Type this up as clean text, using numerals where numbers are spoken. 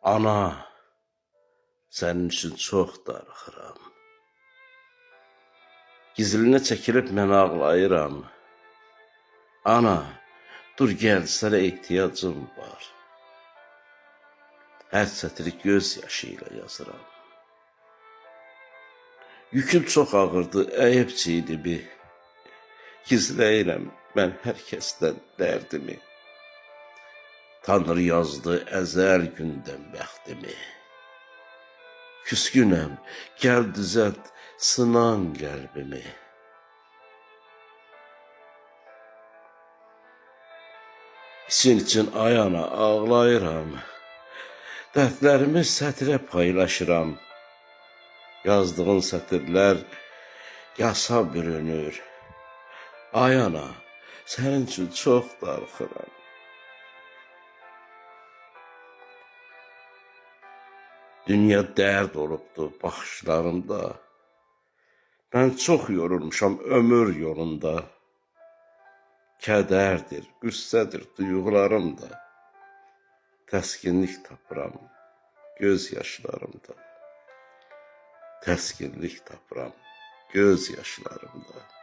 Ana, sənin üçün çox darıxıram. Gizlinə çəkilib mən ağlayıram. Ana, dur gəl, sənə ehtiyacım var. Hər sətri göz yaşı ilə yazıram. Yüküm çox ağırdı, əyib çiynimi. Gizləyirəm mən hər kəsdən dərdimi. Tanrı yazdı əzəl gündən bəxtimi. Küskünəm, gəl düzəlt, sınan qəlbimi. İçin ay ana ağlayıram. Dərdlərimi sətrə paylaşıram. Yazdığın sətirlər yasa bürünür. Ay ana, sənin üçün çox darıxıram. Dünya dərd olubdu baxışlarımda. Mən çox yorulmuşam ömür yolunda. Kədərdir, qüssədir duyğularımda. Təskinlik tapıram göz yaşlarımda. Təskinlik tapıram göz yaşlarımda.